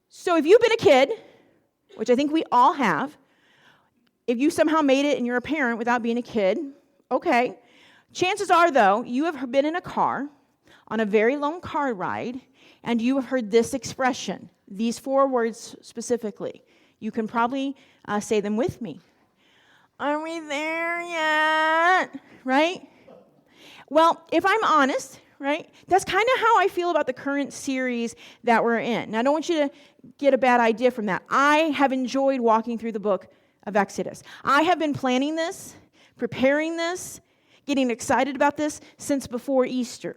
So if you've been a kid, which I think we all have, if you somehow made it and you're a parent without being a kid, okay. Chances are, though, you have been in a car on a very long car ride, and you have heard this expression, these 4 words specifically. You can probably say them with me. Are we there yet? Right? Well, if I'm honest, right, that's kind of how I feel about the current series that we're in. Now, I don't want you to get a bad idea from that. I have enjoyed walking through the book of Exodus. I have been planning this, preparing this, getting excited about this since before Easter.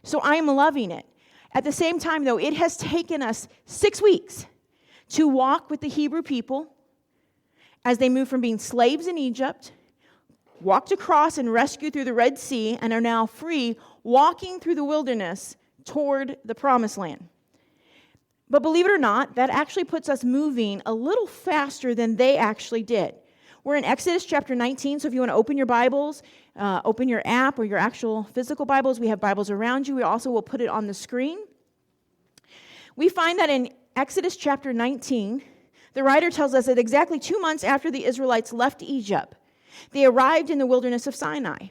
So I am loving it. At the same time, though, it has taken us 6 weeks to walk with the Hebrew people as they moved from being slaves in Egypt, walked across and rescued through the Red Sea, and are now free, walking through the wilderness toward the Promised Land. But believe it or not, that actually puts us moving a little faster than they actually did. We're in Exodus chapter 19, so if you want to open your Bibles, open your app or your actual physical Bibles, we have Bibles around you. We also will put it on the screen. We find that in Exodus chapter 19, the writer tells us that exactly 2 months after the Israelites left Egypt, they arrived in the wilderness of Sinai.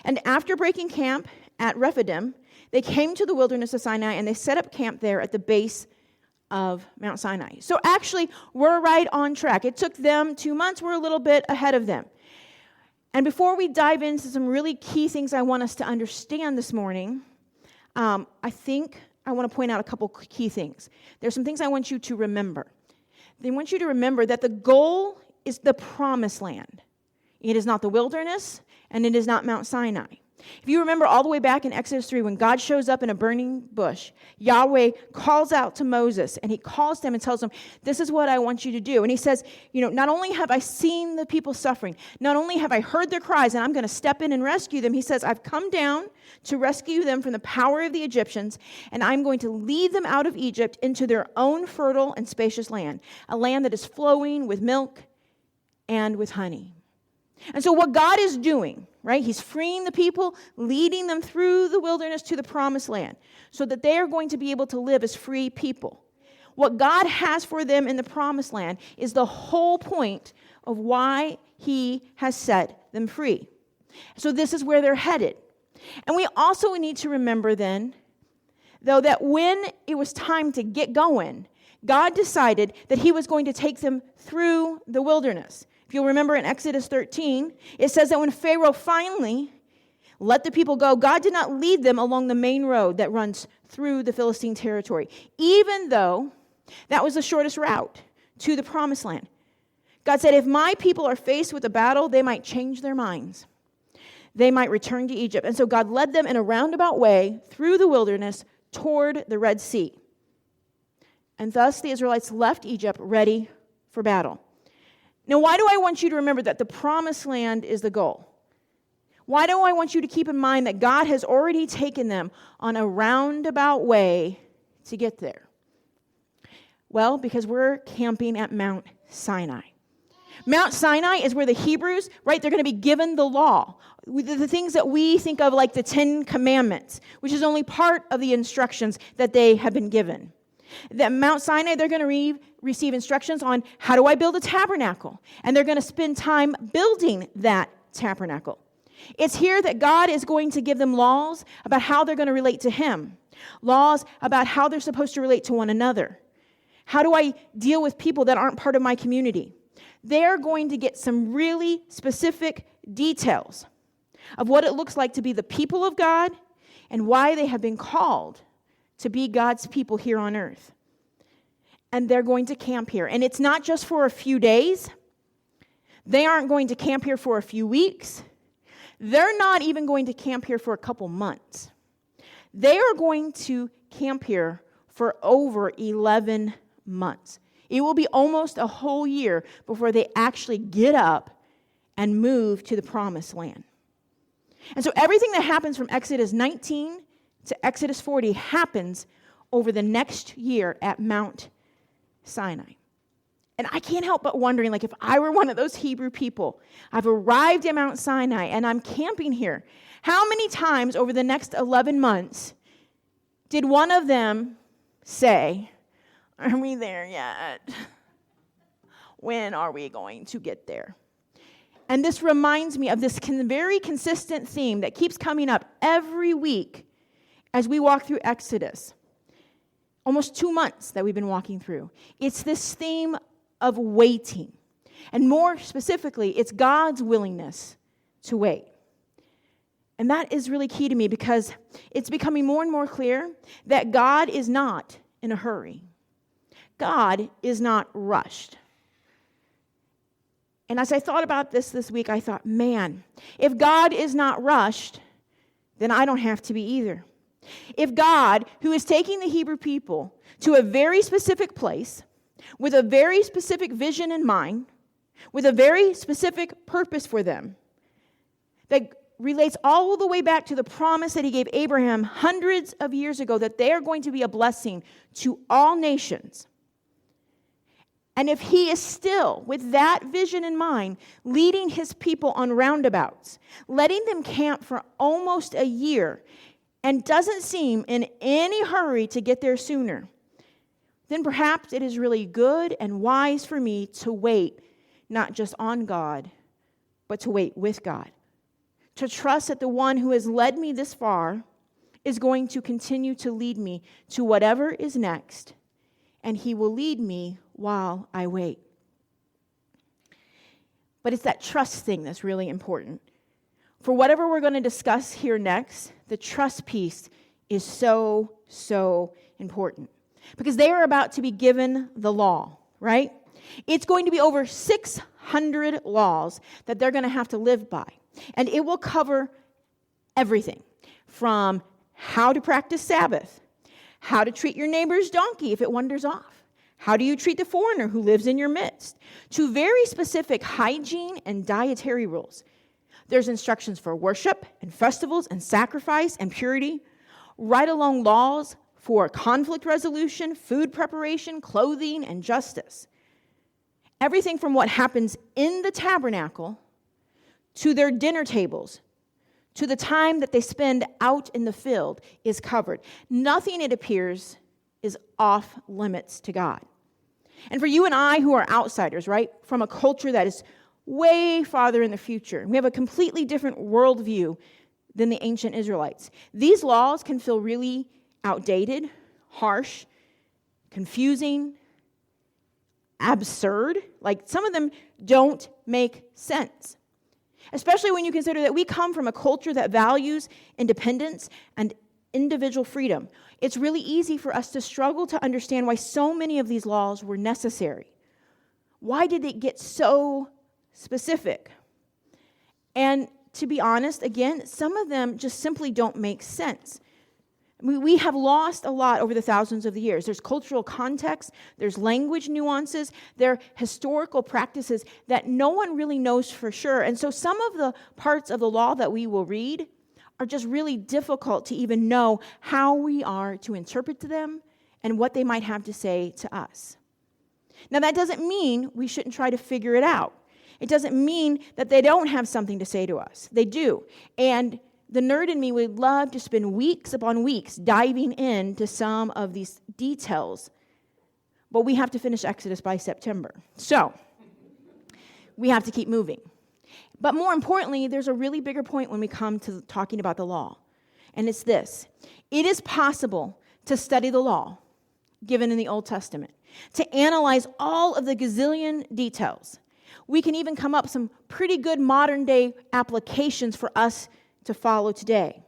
And after breaking camp at Rephidim, they came to the wilderness of Sinai and they set up camp there at the base of Mount Sinai. So actually, we're right on track. It took them 2 months. We're a little bit ahead of them. And before we dive into some really key things I want us to understand this morning, I think I want to point out a couple key things. There's some things I want you to remember. They want you to remember that the goal is the promised land. It is not the wilderness, and it is not Mount Sinai. If you remember all the way back in Exodus 3, when God shows up in a burning bush, Yahweh calls out to Moses, and he calls them and tells them, this is what I want you to do. And he says, not only have I seen the people suffering, not only have I heard their cries, and I'm going to step in and rescue them, he says, I've come down to rescue them from the power of the Egyptians, and I'm going to lead them out of Egypt into their own fertile and spacious land, a land that is flowing with milk and with honey. And so what God is doing, right, he's freeing the people, leading them through the wilderness to the promised land so that they are going to be able to live as free people. What God has for them in the promised land is the whole point of why he has set them free. So this is where they're headed. And we also need to remember then, though, that when it was time to get going, God decided that he was going to take them through the wilderness. If you'll remember in Exodus 13, it says that when Pharaoh finally let the people go, God did not lead them along the main road that runs through the Philistine territory, even though that was the shortest route to the promised land. God said, if my people are faced with a battle, they might change their minds. They might return to Egypt. And so God led them in a roundabout way through the wilderness toward the Red Sea. And thus the Israelites left Egypt ready for battle. Now, why do I want you to remember that the promised land is the goal? Why do I want you to keep in mind that God has already taken them on a roundabout way to get there? Well, because we're camping at Mount Sinai. Mount Sinai is where the Hebrews, right, they're going to be given the law. The things that we think of like the 10 Commandments, which is only part of the instructions that they have been given. At Mount Sinai, they're going to receive instructions on how do I build a tabernacle. And they're going to spend time building that tabernacle. It's here that God is going to give them laws about how they're going to relate to him. Laws about how they're supposed to relate to one another. How do I deal with people that aren't part of my community? They're going to get some really specific details of what it looks like to be the people of God and why they have been called to be God's people here on earth. And they're going to camp here. And it's not just for a few days. They aren't going to camp here for a few weeks. They're not even going to camp here for a couple months. They are going to camp here for over 11 months. It will be almost a whole year before they actually get up and move to the promised land. And so everything that happens from Exodus 19 to Exodus 40 happens over the next year at Mount Sinai. And I can't help but wondering, like, if I were one of those Hebrew people, I've arrived at Mount Sinai and I'm camping here. How many times over the next 11 months did one of them say, Are we there yet? When are we going to get there? And this reminds me of this very consistent theme that keeps coming up every week as we walk through Exodus. Almost 2 months that we've been walking through. It's this theme of waiting. And more specifically, it's God's willingness to wait. And that is really key to me because it's becoming more and more clear that God is not in a hurry. God is not rushed. And as I thought about this week, I thought, man, if God is not rushed, then I don't have to be either. If God, who is taking the Hebrew people to a very specific place, with a very specific vision in mind, with a very specific purpose for them, that relates all the way back to the promise that he gave Abraham hundreds of years ago, that they are going to be a blessing to all nations. And if he is still, with that vision in mind, leading his people on roundabouts, letting them camp for almost a year, and doesn't seem in any hurry to get there sooner, then perhaps it is really good and wise for me to wait, not just on God, but to wait with God. To trust that the one who has led me this far is going to continue to lead me to whatever is next, and he will lead me while I wait. But it's that trust thing that's really important. For whatever we're going to discuss here next, the trust piece is so, so important. Because they are about to be given the law, right? It's going to be over 600 laws that they're going to have to live by. And it will cover everything from how to practice Sabbath, how to treat your neighbor's donkey if it wanders off, how do you treat the foreigner who lives in your midst, to very specific hygiene and dietary rules. There's instructions for worship and festivals and sacrifice and purity, right along laws for conflict resolution, food preparation, clothing, and justice. Everything from what happens in the tabernacle to their dinner tables, to the time that they spend out in the field is covered. Nothing, it appears, is off limits to God. And for you and I who are outsiders, right, from a culture that is way farther in the future, we have a completely different worldview than the ancient Israelites. These laws can feel really outdated, harsh, confusing, absurd. Like some of them don't make sense. Especially when you consider that we come from a culture that values independence and individual freedom. It's really easy for us to struggle to understand why so many of these laws were necessary. Why did it get so specific? And to be honest, again, some of them just simply don't make sense. We have lost a lot over the thousands of the years. There's cultural context, there's language nuances, there are historical practices that no one really knows for sure. And so some of the parts of the law that we will read are just really difficult to even know how we are to interpret them and what they might have to say to us. Now, that doesn't mean we shouldn't try to figure it out. It doesn't mean that they don't have something to say to us. They do. And the nerd in me would love to spend weeks upon weeks diving into some of these details. But we have to finish Exodus by September. So, we have to keep moving. But more importantly, there's a really bigger point when we come to talking about the law. And it's this. It is possible to study the law given in the Old Testament, to analyze all of the gazillion details. We can even come up with some pretty good modern day applications for us to follow today.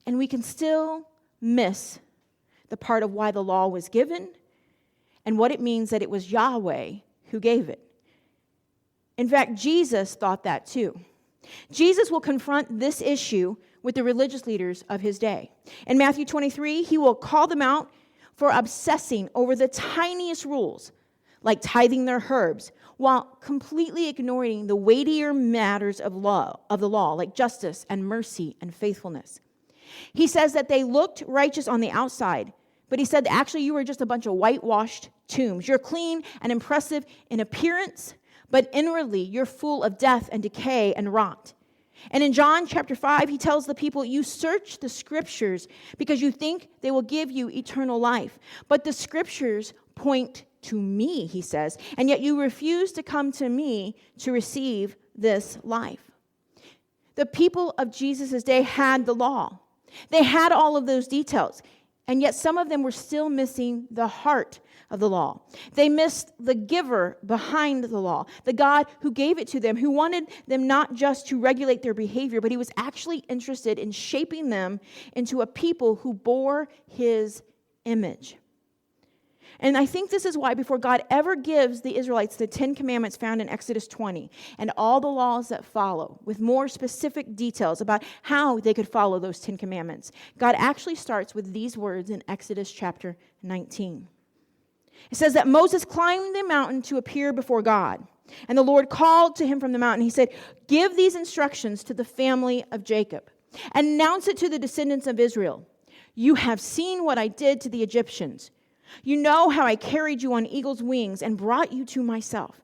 And we can still miss the part of why the law was given and what it means that it was Yahweh who gave it. In fact, Jesus thought that too. Jesus will confront this issue with the religious leaders of his day. In Matthew 23, he will call them out for obsessing over the tiniest rules, like tithing their herbs, while completely ignoring the weightier matters of the law, like justice and mercy and faithfulness. He says that they looked righteous on the outside, but he said, actually, you were just a bunch of whitewashed tombs. You're clean and impressive in appearance, but inwardly, you're full of death and decay and rot. And in John chapter 5, he tells the people, you search the scriptures because you think they will give you eternal life. But the scriptures point to me, he says, and yet you refuse to come to me to receive this life. The people of Jesus' day had the law. They had all of those details, and yet some of them were still missing the heart of the law. They missed the giver behind the law, the God who gave it to them, who wanted them not just to regulate their behavior, but he was actually interested in shaping them into a people who bore his image. And I think this is why before God ever gives the Israelites the 10 commandments found in Exodus 20 and all the laws that follow with more specific details about how they could follow those 10 commandments, God actually starts with these words in Exodus chapter 19. It says that Moses climbed the mountain to appear before God. And the Lord called to him from the mountain. He said, "Give these instructions to the family of Jacob. Announce it to the descendants of Israel. You have seen what I did to the Egyptians. You know how I carried you on eagle's wings and brought you to myself.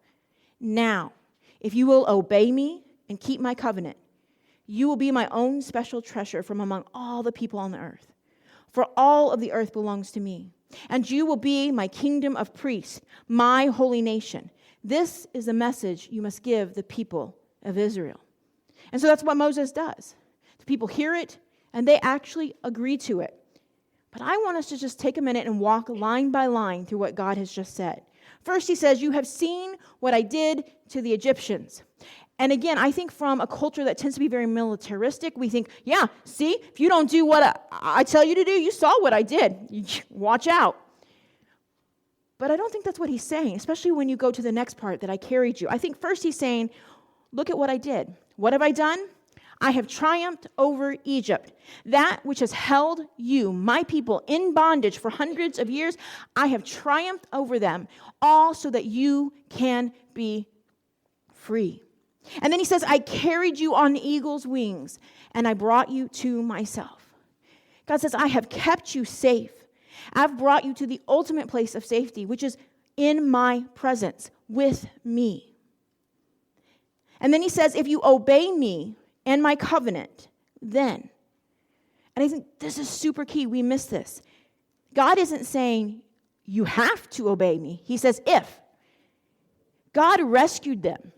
Now, if you will obey me and keep my covenant, you will be my own special treasure from among all the people on the earth. For all of the earth belongs to me. And you will be my kingdom of priests, my holy nation. This is the message you must give the people of Israel." And so that's what Moses does. The people hear it, and they actually agree to it. But I want us to just take a minute and walk line by line through what God has just said. First, he says, "You have seen what I did to the Egyptians." And again, I think from a culture that tends to be very militaristic, we think, yeah, see, if you don't do what I tell you to do, you saw what I did. Watch out. But I don't think that's what he's saying, especially when you go to the next part, that I carried you. I think first he's saying, look at what I did. What have I done? I have triumphed over Egypt. That which has held you, my people, in bondage for hundreds of years, I have triumphed over them, all so that you can be free. And then he says, I carried you on eagle's wings, and I brought you to myself. God says, I have kept you safe. I've brought you to the ultimate place of safety, which is in my presence with me. And then he says, if you obey me and my covenant, then. And I think this is super key. We miss this. God isn't saying you have to obey me. He says if. God rescued them,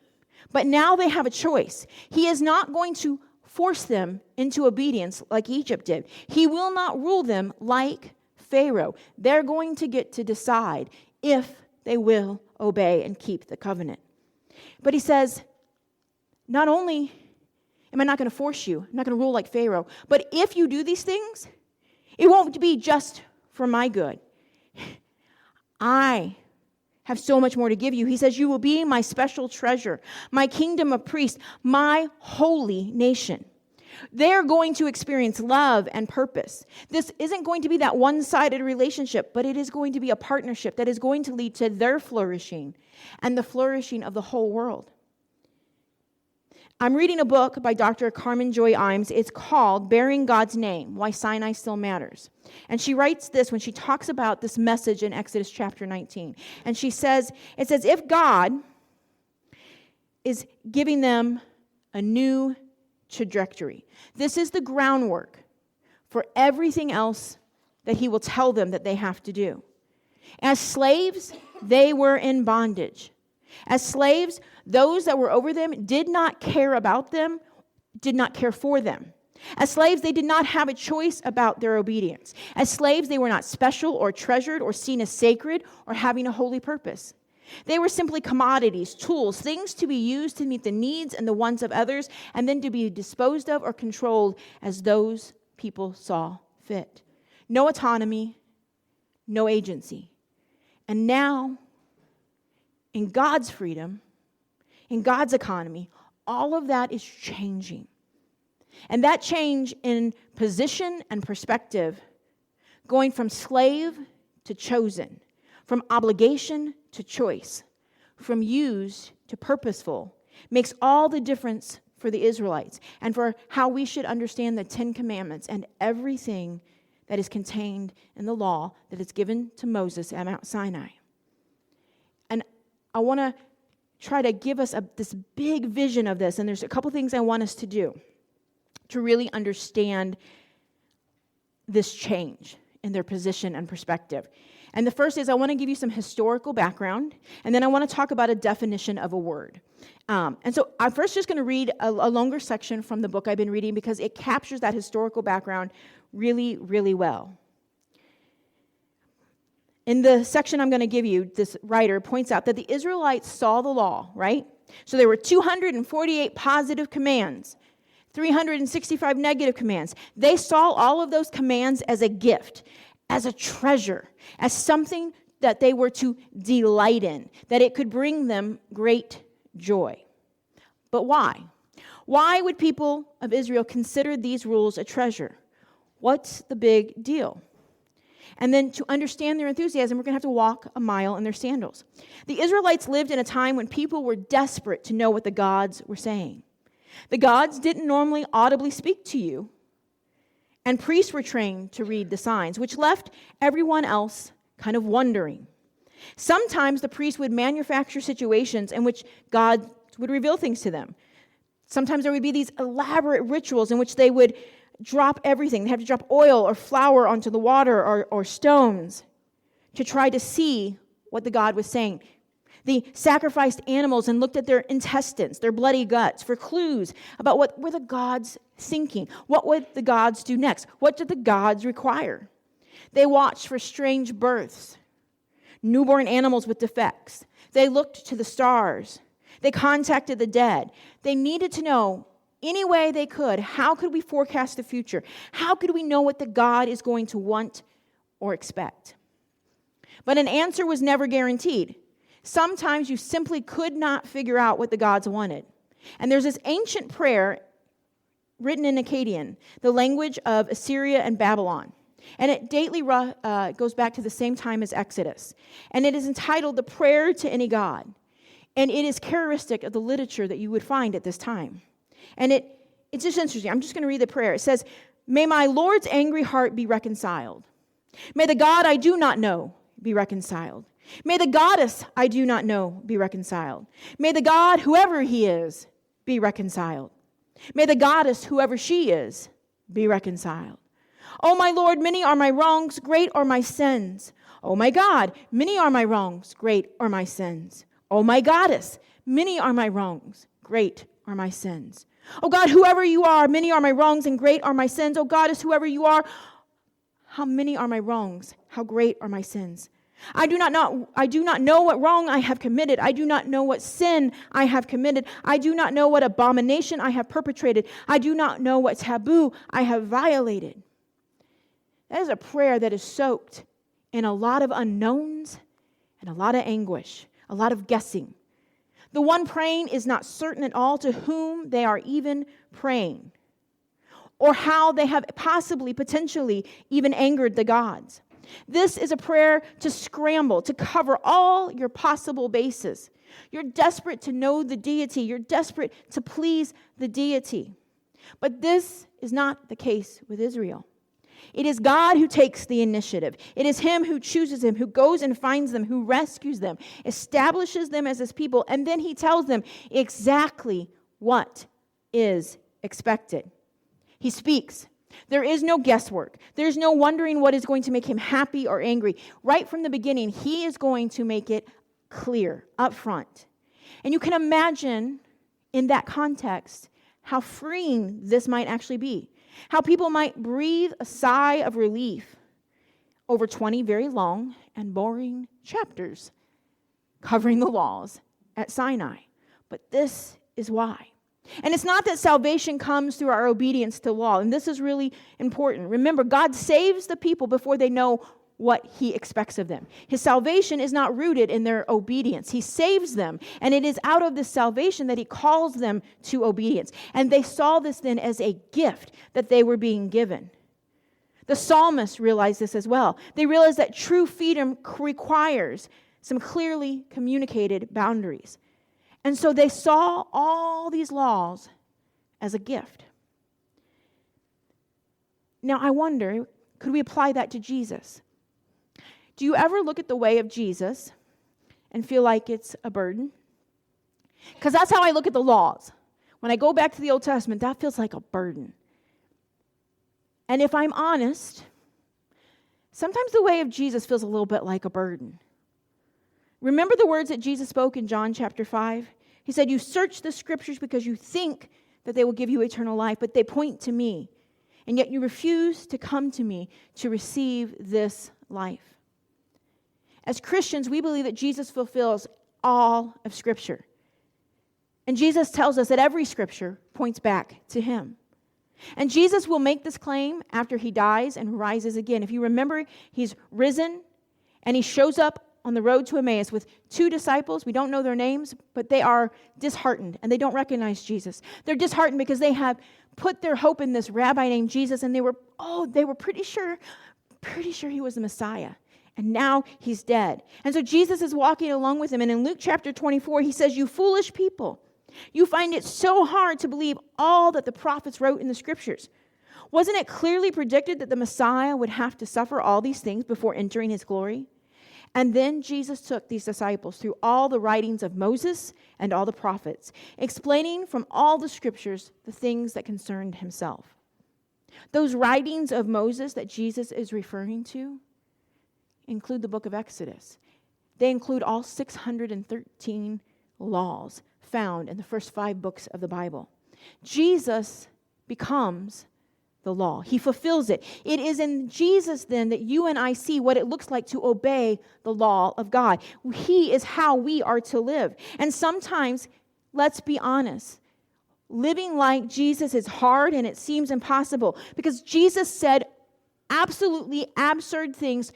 but now they have a choice. He is not going to force them into obedience like Egypt did. He will not rule them like Pharaoh. They're going to get to decide if they will obey and keep the covenant. But he says, not only am I not going to force you, I'm not going to rule like Pharaoh, but if you do these things, it won't be just for my good. I have so much more to give you. He says, you will be my special treasure, my kingdom of priests, my holy nation. They're going to experience love and purpose. This isn't going to be that one-sided relationship, but it is going to be a partnership that is going to lead to their flourishing and the flourishing of the whole world. I'm reading a book by Dr. Carmen Joy Imes. It's called Bearing God's Name, Why Sinai Still Matters. And she writes this when she talks about this message in Exodus chapter 19. And she says, it's as if God is giving them a new trajectory. This is the groundwork for everything else that he will tell them that they have to do. As slaves, they were in bondage. As slaves, those that were over them did not care about them, did not care for them. As slaves, they did not have a choice about their obedience. As slaves, they were not special or treasured or seen as sacred or having a holy purpose. They were simply commodities, tools, things to be used to meet the needs and the wants of others, and then to be disposed of or controlled as those people saw fit. No autonomy, no agency. And now, in God's freedom, in God's economy, all of that is changing. And that change in position and perspective, going from slave to chosen, from obligation to choice, from used to purposeful, makes all the difference for the Israelites and for how we should understand the 10 Commandments and everything that is contained in the law that is given to Moses at Mount Sinai. And I want to try to give us this big vision of this, and there's a couple things I want us to do to really understand this change in their position and perspective. And the first is I want to give you some historical background, and then I want to talk about a definition of a word. And so I'm first just going to read a longer section from the book I've been reading because it captures that historical background really, really well. In the section I'm going to give you, this writer points out that the Israelites saw the law, right? So there were 248 positive commands, 365 negative commands. They saw all of those commands as a gift, as a treasure, as something that they were to delight in, that it could bring them great joy. But why? Why would people of Israel consider these rules a treasure? What's the big deal? And then to understand their enthusiasm, we're going to have to walk a mile in their sandals. The Israelites lived in a time when people were desperate to know what the gods were saying. The gods didn't normally audibly speak to you, and priests were trained to read the signs, which left everyone else kind of wondering. Sometimes the priests would manufacture situations in which God would reveal things to them. Sometimes there would be these elaborate rituals in which they would drop everything. They have to drop oil or flour onto the water or stones to try to see what the god was saying. They sacrificed animals and looked at their intestines, their bloody guts, for clues about what were the gods thinking. What would the gods do next? What did the gods require? They watched for strange births, newborn animals with defects. They looked to the stars. They contacted the dead. They needed to know any way they could, how could we forecast the future? How could we know what the God is going to want or expect? But an answer was never guaranteed. Sometimes you simply could not figure out what the gods wanted. And there's this ancient prayer written in Akkadian, the language of Assyria and Babylon. And it goes back to the same time as Exodus. And it is entitled The Prayer to Any God. And it is characteristic of the literature that you would find at this time. And it's just interesting. I'm just going to read the prayer. It says, "May my Lord's angry heart be reconciled. May the God I do not know be reconciled. May the goddess I do not know be reconciled. May the God, whoever he is, be reconciled. May the goddess, whoever she is, be reconciled. Oh, my Lord, many are my wrongs, great are my sins. Oh, my God, many are my wrongs, great are my sins. Oh, my goddess, many are my wrongs, great are my sins. Oh, God, whoever you are, many are my wrongs and great are my sins. Oh, goddess, whoever you are, how many are my wrongs, how great are my sins. I do not know what wrong I have committed. I do not know what sin I have committed. I do not know what abomination I have perpetrated. I do not know what taboo I have violated." That is a prayer that is soaked in a lot of unknowns and a lot of anguish, a lot of guessing. The one praying is not certain at all to whom they are even praying, or how they have possibly, potentially, even angered the gods. This is a prayer to scramble, to cover all your possible bases. You're desperate to know the deity. You're desperate to please the deity. But this is not the case with Israel. It is God who takes the initiative. It is him who chooses them, who goes and finds them, who rescues them, establishes them as his people, and then he tells them exactly what is expected. He speaks. There is no guesswork. There's no wondering what is going to make him happy or angry. Right from the beginning, he is going to make it clear up front. And you can imagine in that context how freeing this might actually be. How people might breathe a sigh of relief over 20 very long and boring chapters covering the laws at Sinai. But this is why. And it's not that salvation comes through our obedience to law. And this is really important. Remember, God saves the people before they know what he expects of them. His salvation is not rooted in their obedience. He saves them, and it is out of this salvation that he calls them to obedience. And they saw this then as a gift that they were being given. The psalmists realized this as well. They realized that true freedom requires some clearly communicated boundaries. And so they saw all these laws as a gift. Now, I wonder, could we apply that to Jesus? Do you ever look at the way of Jesus and feel like it's a burden? Because that's how I look at the laws. When I go back to the Old Testament, that feels like a burden. And if I'm honest, sometimes the way of Jesus feels a little bit like a burden. Remember the words that Jesus spoke in John chapter 5? He said, you search the scriptures because you think that they will give you eternal life, but they point to me. And yet you refuse to come to me to receive this life. As Christians, we believe that Jesus fulfills all of Scripture. And Jesus tells us that every Scripture points back to him. And Jesus will make this claim after he dies and rises again. If you remember, he's risen and he shows up on the road to Emmaus with two disciples. We don't know their names, but they are disheartened and they don't recognize Jesus. They're disheartened because they have put their hope in this rabbi named Jesus, and they were pretty sure he was the Messiah. And now he's dead. And so Jesus is walking along with him. And in Luke chapter 24, he says, you foolish people, you find it so hard to believe all that the prophets wrote in the scriptures. Wasn't it clearly predicted that the Messiah would have to suffer all these things before entering his glory? And then Jesus took these disciples through all the writings of Moses and all the prophets, explaining from all the scriptures the things that concerned himself. Those writings of Moses that Jesus is referring to include the book of Exodus. They include all 613 laws found in the first 5 books of the Bible. Jesus becomes the law. He fulfills it. It is in Jesus then that you and I see what it looks like to obey the law of God. He is how we are to live. And sometimes, let's be honest, living like Jesus is hard and it seems impossible because Jesus said absolutely absurd things,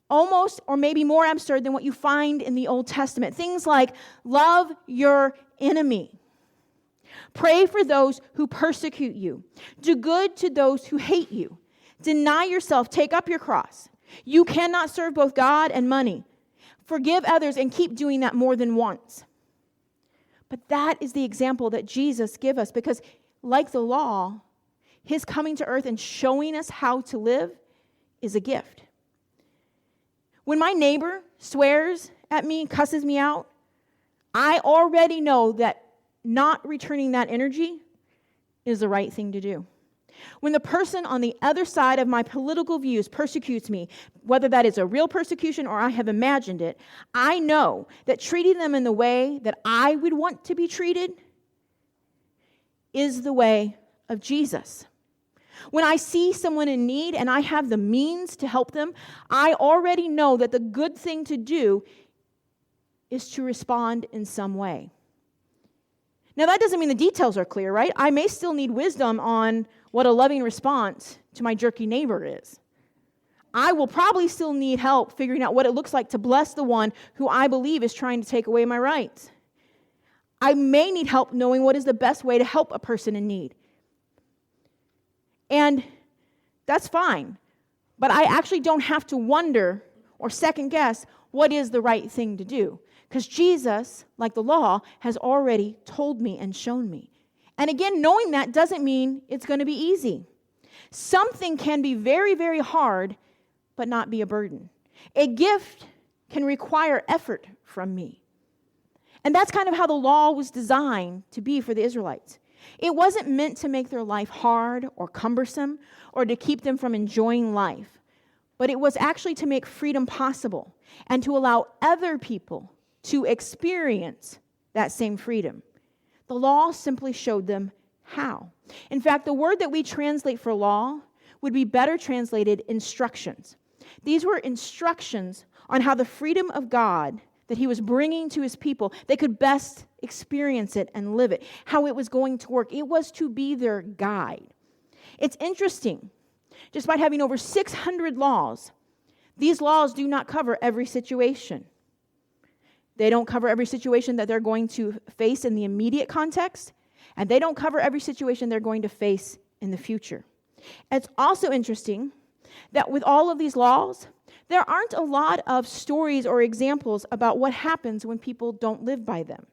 almost or maybe more absurd than what you find in the Old Testament. Things like, love your enemy. Pray for those who persecute you. Do good to those who hate you. Deny yourself. Take up your cross. You cannot serve both God and money. Forgive others and keep doing that more than once. But that is the example that Jesus gives us because, like the law, his coming to earth and showing us how to live is a gift. When my neighbor swears at me, cusses me out, I already know that not returning that energy is the right thing to do. When the person on the other side of my political views persecutes me, whether that is a real persecution or I have imagined it, I know that treating them in the way that I would want to be treated is the way of Jesus. When I see someone in need and I have the means to help them, I already know that the good thing to do is to respond in some way. Now, that doesn't mean the details are clear, right? I may still need wisdom on what a loving response to my jerky neighbor is. I will probably still need help figuring out what it looks like to bless the one who I believe is trying to take away my rights. I may need help knowing what is the best way to help a person in need. And that's fine. But I actually don't have to wonder or second guess what is the right thing to do. Because Jesus, like the law, has already told me and shown me. And again, knowing that doesn't mean it's going to be easy. Something can be very, very hard, but not be a burden. A gift can require effort from me. And that's kind of how the law was designed to be for the Israelites. It wasn't meant to make their life hard or cumbersome or to keep them from enjoying life, but it was actually to make freedom possible and to allow other people to experience that same freedom. The law simply showed them how. In fact, the word that we translate for law would be better translated instructions. These were instructions on how the freedom of God that he was bringing to his people, they could best experience it and live it, how it was going to work. It was to be their guide. It's interesting, despite having over 600 laws, these laws do not cover every situation. They don't cover every situation that they're going to face in the immediate context, and they don't cover every situation they're going to face in the future. It's also interesting that with all of these laws, there aren't a lot of stories or examples about what happens when people don't live by them,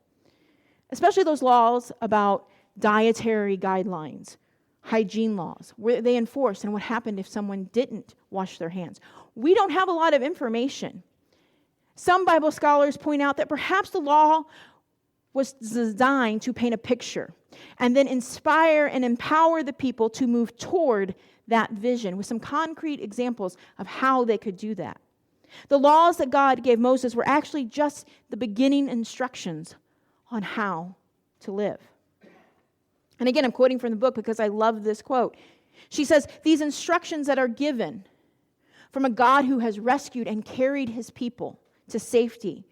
especially those laws about dietary guidelines, hygiene laws, where they enforce and what happened if someone didn't wash their hands. We don't have a lot of information. Some Bible scholars point out that perhaps the law was designed to paint a picture and then inspire and empower the people to move toward that vision with some concrete examples of how they could do that. The laws that God gave Moses were actually just the beginning instructions on how to live. And again, I'm quoting from the book because I love this quote. She says, these instructions that are given from a God who has rescued and carried his people to safety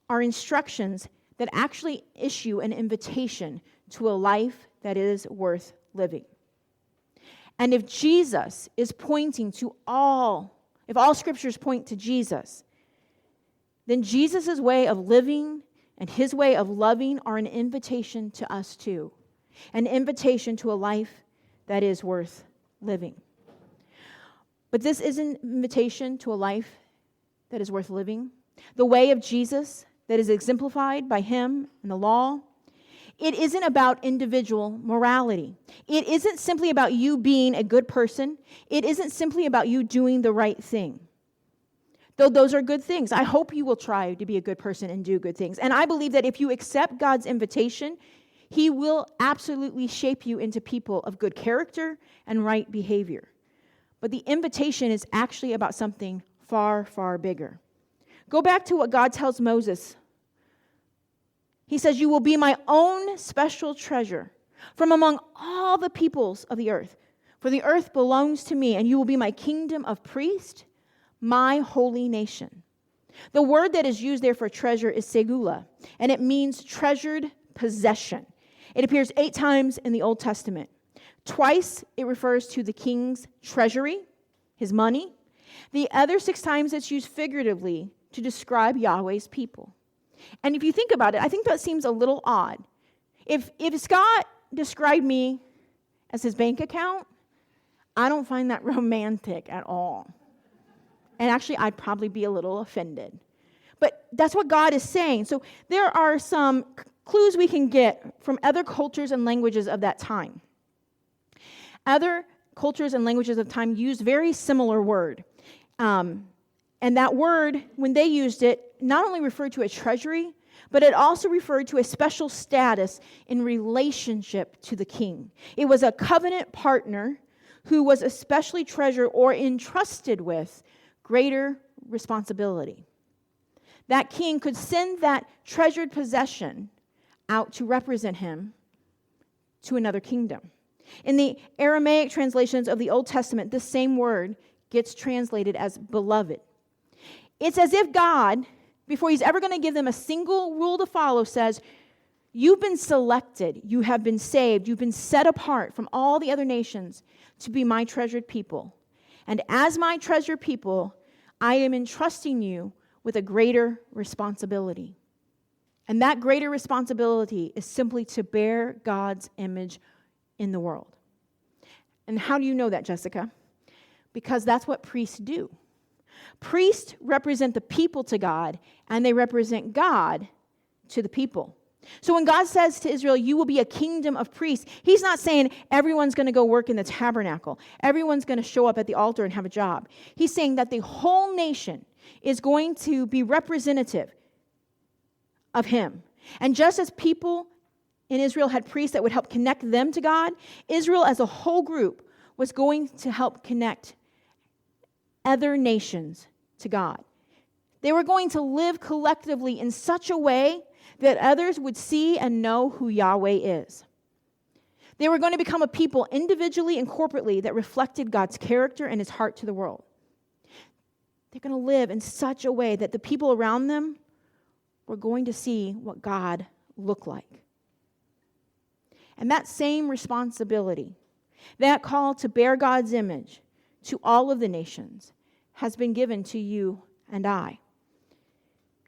are instructions that actually issue an invitation to a life that is worth living. And if Jesus is pointing to if all scriptures point to Jesus, then Jesus' way of living and his way of loving are an invitation to us too. An invitation to a life that is worth living. But this isn't an invitation to a life that is worth living. The way of Jesus that is exemplified by him and the law, it isn't about individual morality. It isn't simply about you being a good person. It isn't simply about you doing the right thing. Though those are good things. I hope you will try to be a good person and do good things. And I believe that if you accept God's invitation, he will absolutely shape you into people of good character and right behavior. But the invitation is actually about something far, far bigger. Go back to what God tells Moses. He says, you will be my own special treasure from among all the peoples of the earth. For the earth belongs to me, and you will be my kingdom of priests, my holy nation. The word that is used there for treasure is segula, and it means treasured possession. It appears 8 times in the Old Testament. Twice it refers to the king's treasury, his money. The other 6 times it's used figuratively to describe Yahweh's people. And if you think about it, I think that seems a little odd. If Scott described me as his bank account, I don't find that romantic at all. And actually, I'd probably be a little offended. But that's what God is saying. So there are some clues we can get from other cultures and languages of that time. Other cultures and languages of the time used very similar word. And that word, when they used it, not only referred to a treasury, but it also referred to a special status in relationship to the king. It was a covenant partner who was especially treasured or entrusted with greater responsibility. That king could send that treasured possession out to represent him to another kingdom. In the Aramaic translations of the Old Testament, this same word gets translated as beloved. It's as if God, before he's ever going to give them a single rule to follow, says, you've been selected, you have been saved, you've been set apart from all the other nations to be my treasured people. And as my treasured people, I am entrusting you with a greater responsibility. And that greater responsibility is simply to bear God's image in the world. And how do you know that, Jessica? Because that's what priests do. Priests represent the people to God, and they represent God to the people. So when God says to Israel, you will be a kingdom of priests, he's not saying everyone's going to go work in the tabernacle. Everyone's going to show up at the altar and have a job. He's saying that the whole nation is going to be representative of him. And just as people in Israel had priests that would help connect them to God, Israel as a whole group was going to help connect other nations to God. They were going to live collectively in such a way that others would see and know who Yahweh is. They were going to become a people individually and corporately that reflected God's character and his heart to the world. They're going to live in such a way that the people around them were going to see what God looked like. And that same responsibility, that call to bear God's image to all of the nations, has been given to you and I.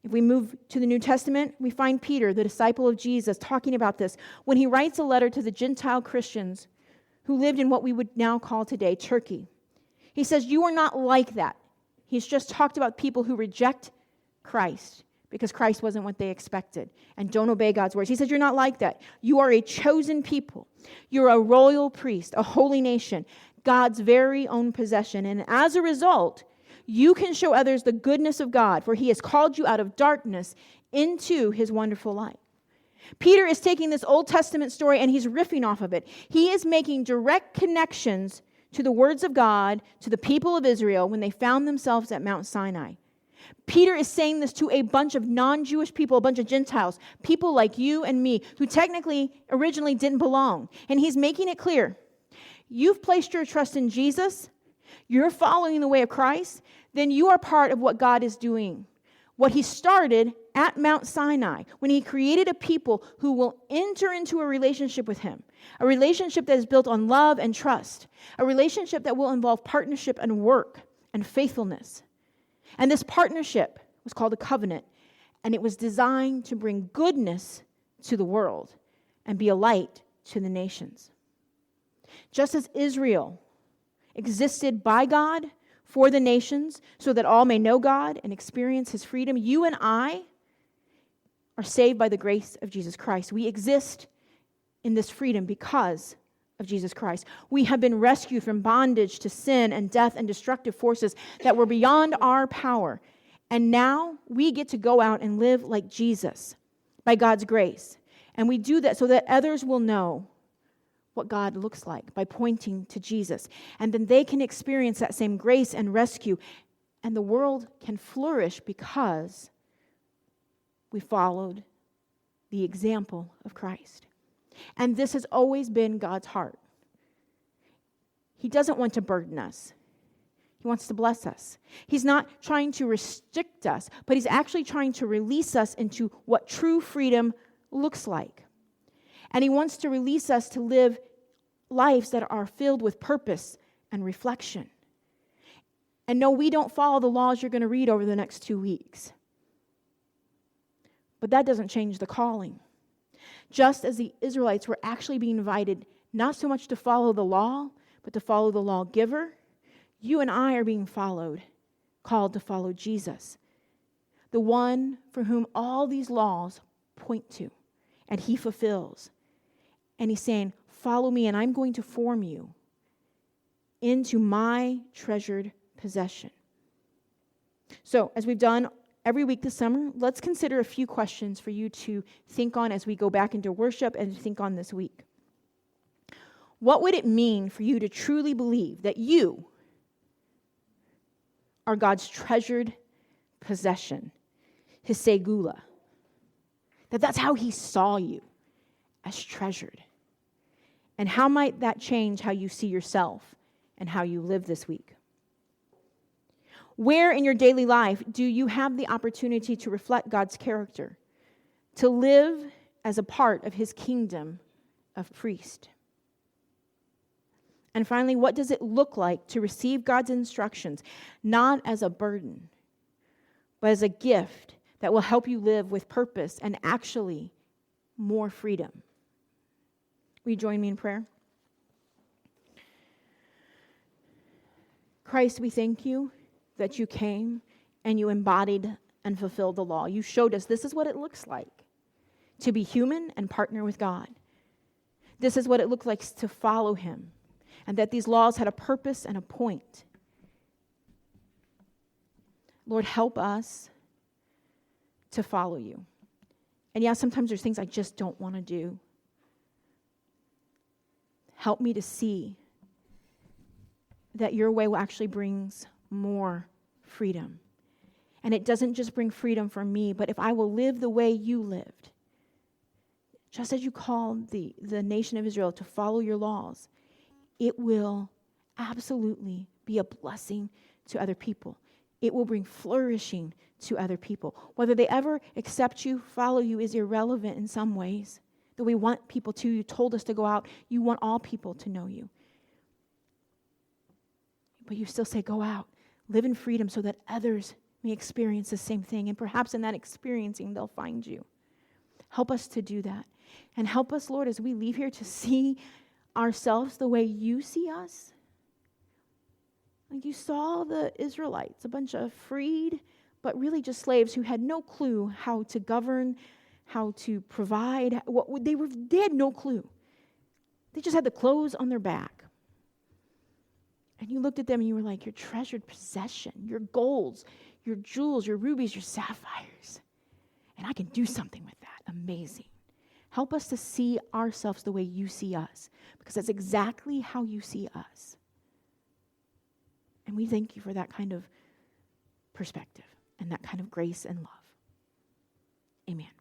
If we move to the New Testament, we find Peter, the disciple of Jesus, talking about this when he writes a letter to the Gentile Christians who lived in what we would now call today Turkey. He says, you are not like that. He's just talked about people who reject Christ because Christ wasn't what they expected and don't obey God's words. He says, you're not like that. You are a chosen people. You're a royal priest, a holy nation, God's very own possession. And as a result, you can show others the goodness of God, for he has called you out of darkness into his wonderful light. Peter is taking this Old Testament story and he's riffing off of it. He is making direct connections to the words of God, to the people of Israel when they found themselves at Mount Sinai. Peter is saying this to a bunch of non-Jewish people, a bunch of Gentiles, people like you and me, who technically originally didn't belong. And he's making it clear, you've placed your trust in Jesus, you're following the way of Christ, then you are part of what God is doing. What he started at Mount Sinai, when he created a people who will enter into a relationship with him, a relationship that is built on love and trust, a relationship that will involve partnership and work and faithfulness. And this partnership was called a covenant, and it was designed to bring goodness to the world and be a light to the nations. Just as Israel existed by God for the nations so that all may know God and experience his freedom, you and I are saved by the grace of Jesus Christ. We exist in this freedom because of Jesus Christ. We have been rescued from bondage to sin and death and destructive forces that were beyond our power. And now we get to go out and live like Jesus by God's grace. And we do that so that others will know what God looks like by pointing to Jesus. And then they can experience that same grace and rescue. And the world can flourish because we followed the example of Christ. And this has always been God's heart. He doesn't want to burden us. He wants to bless us. He's not trying to restrict us, but he's actually trying to release us into what true freedom looks like. And he wants to release us to live lives that are filled with purpose and reflection. And no, we don't follow the laws you're going to read over the next 2 weeks. But that doesn't change the calling. Just as the Israelites were actually being invited not so much to follow the law, but to follow the lawgiver, you and I are being called to follow Jesus, the one for whom all these laws point to, and he fulfills. And he's saying, follow me, and I'm going to form you into my treasured possession. So, as we've done every week this summer, let's consider a few questions for you to think on as we go back into worship and think on this week. What would it mean for you to truly believe that you are God's treasured possession, his segula? That's how he saw you, as treasured. And how might that change how you see yourself and how you live this week? Where in your daily life do you have the opportunity to reflect God's character, to live as a part of his kingdom of priest? And finally, what does it look like to receive God's instructions, not as a burden, but as a gift that will help you live with purpose and actually more freedom? Will you join me in prayer? Christ, we thank you that you came and you embodied and fulfilled the law. You showed us this is what it looks like to be human and partner with God. This is what it looks like to follow him, and that these laws had a purpose and a point. Lord, help us to follow you. And yeah, sometimes there's things I just don't want to do. Help me to see that your way will actually brings more freedom. And it doesn't just bring freedom for me, but if I will live the way you lived, just as you called the nation of Israel to follow your laws, it will absolutely be a blessing to other people. It will bring flourishing to other people. Whether they ever accept you, follow you, is irrelevant in some ways. That we want people to. You told us to go out. You want all people to know you. But you still say, go out, live in freedom so that others may experience the same thing. And perhaps in that experiencing, they'll find you. Help us to do that. And help us, Lord, as we leave here to see ourselves the way you see us. Like you saw the Israelites, a bunch of freed, but really just slaves who had no clue how to govern, how to provide. They had no clue. They just had the clothes on their back. And you looked at them and you were like, your treasured possession, your golds, your jewels, your rubies, your sapphires. And I can do something with that. Amazing. Help us to see ourselves the way you see us, because that's exactly how you see us. And we thank you for that kind of perspective and that kind of grace and love. Amen.